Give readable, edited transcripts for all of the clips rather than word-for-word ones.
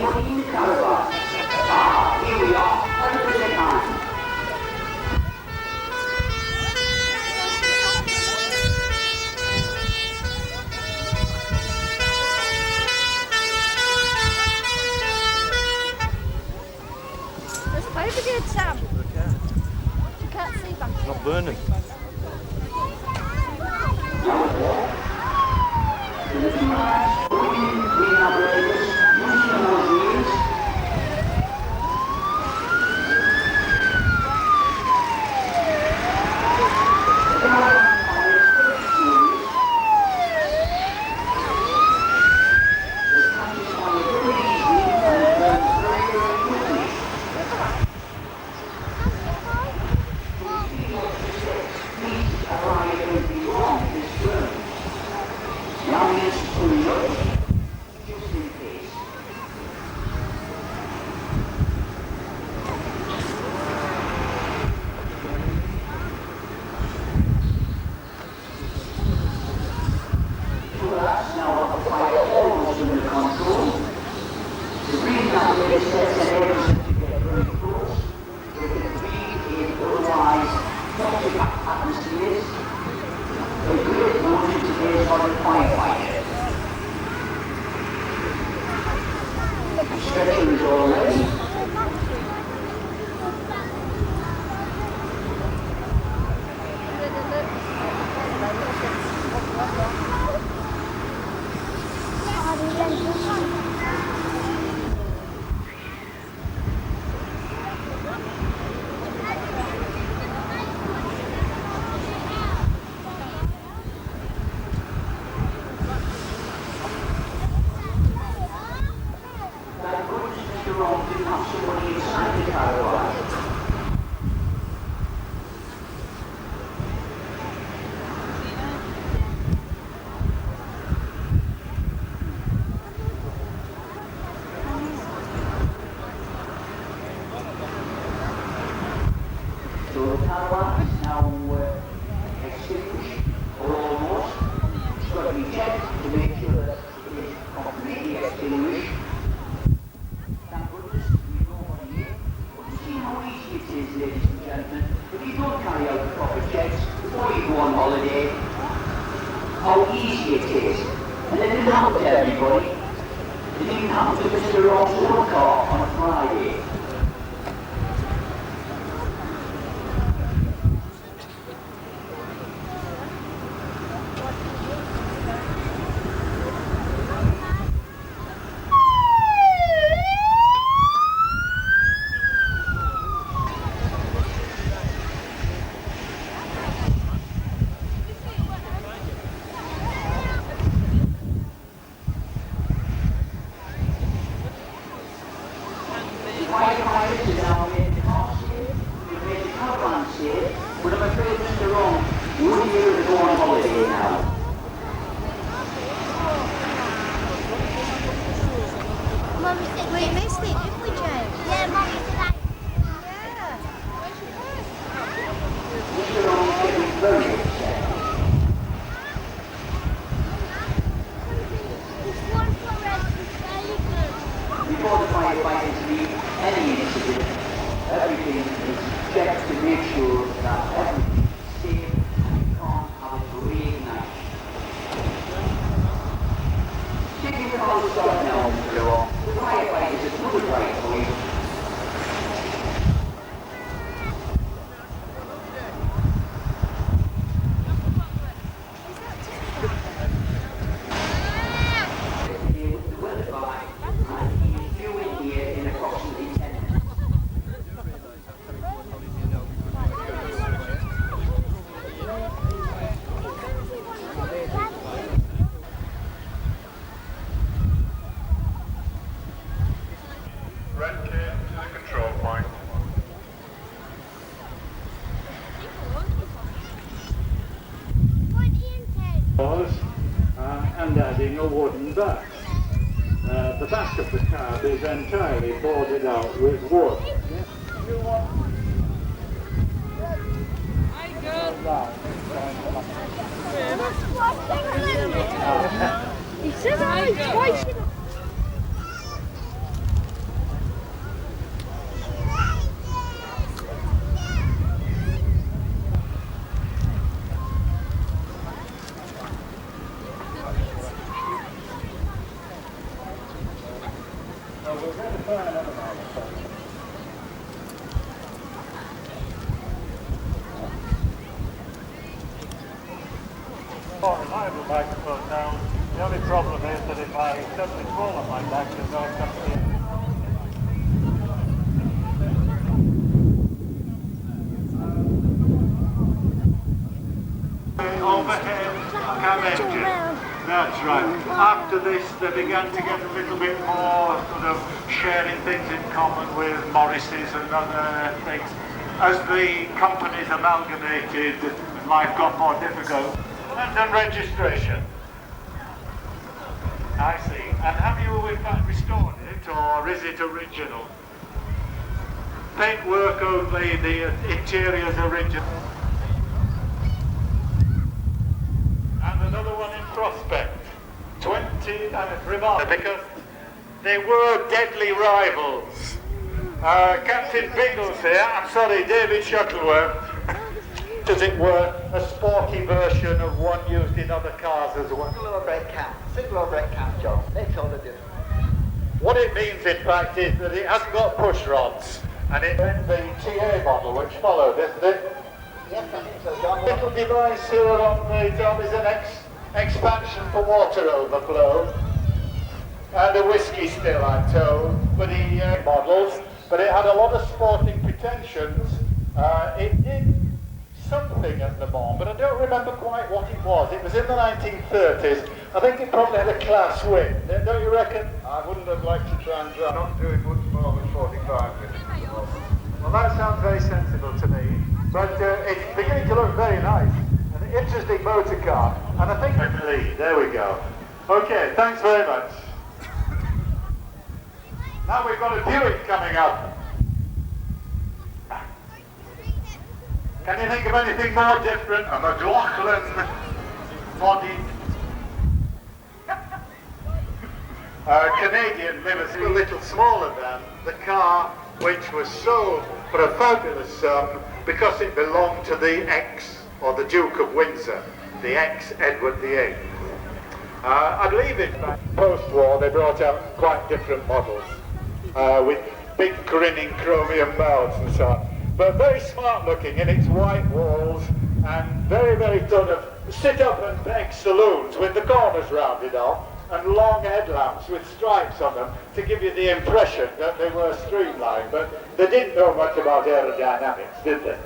Anybody in the caravan? Ah, here we are, 100% time. There's fire brigade, Sam. You can't see back. It's not burning. And adding a wooden back. The back of the cab is entirely boarded out with wood. He says I twice. More reliable microphone now. The only problem is that if I suddenly fall on my back, there's no company. Overhead cam engine. That's right. After this, they began to get a little bit more sort of sharing things in common with Morris's and other things. As the companies amalgamated, life got more difficult. London registration. I see. And have you in fact restored it, or is it original? Paintwork only, the interior's original. And another one in Prospect. 20, and it's remarkable because they were deadly rivals. Captain Biggles here, I'm sorry, David Shuttleworth, as it were, a sporty version of one used in other cars as well. Single or brake cam, John. Makes all the difference. What it means, in fact, is that it hasn't got push rods, and it's the TA model which followed, isn't it? Yes, I think so, John. Little device here on the top is an expansion for water overflow, and a whiskey still, I'm told, for the models, but it had a lot of sporting pretensions. It did something at Le Mans, but I don't remember quite what it was. It was in the 1930s. I think it probably had a class win, don't you reckon? I wouldn't have liked to try and drive. Not doing much more than 45 minutes. Well, that sounds very sensible to me, but it's beginning to look very nice. An interesting motor car, and I think... There we go. Okay, thanks very much. Now we've got a Buick coming up. Can you think of anything more different? A McLaughlin bodied Canadian limousine, a little smaller than the car which was sold for a fabulous sum because it belonged to the ex, or the Duke of Windsor, the ex-Edward VIII. I believe in fact, post-war they brought out quite different models with big grinning chromium mouths and so on. But very smart looking in its white walls and very, very sort of sit-up and beg saloons with the corners rounded off and long headlamps with stripes on them to give you the impression that they were streamlined, but they didn't know much about aerodynamics, did they?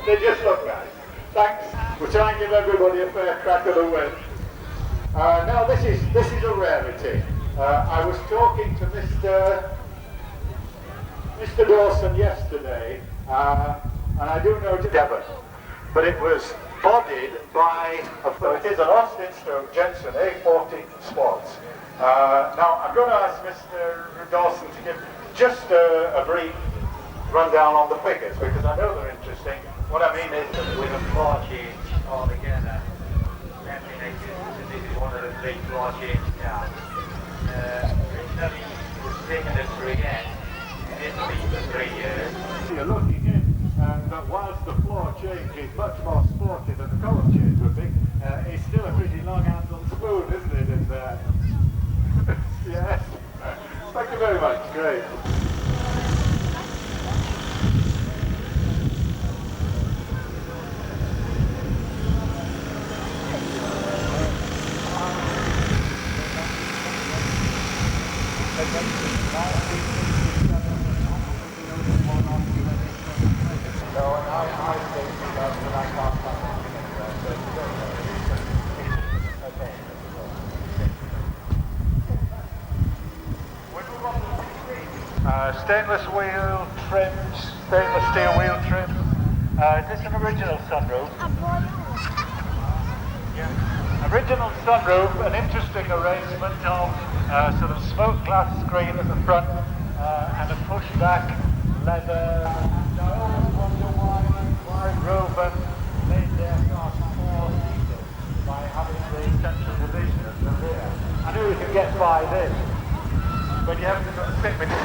They just look nice. Thanks. We'll try and give everybody a fair crack of the whip. Now this is a rarity. I was talking to Mr. Dawson yesterday, and I do know Devon, but it was bodied by it is an Austin A40 Sports. Now I'm going to ask Mr. Dawson to give just a brief rundown on the figures because I know they're interesting. What I mean is that with a floor change altogether, this is one of the big floor change cars. Originally it was taken us for again, and it's been for 3 years. You're looking in, but whilst the floor change is much more sporty than the colour change would be, it's still a pretty long-handled spoon, isn't it? And, yes. Thank you very much. Great. Stainless wheel trims, stainless steel wheel trims. Is this an original sunroof? Yeah. Original sunroof, an interesting arrangement of sort of smoke glass screen at the front and a pushback leather. And I always wonder why Rover made their cars 4-seater by having the central division at the rear. I knew you could get 5 in, but you have to sit with it.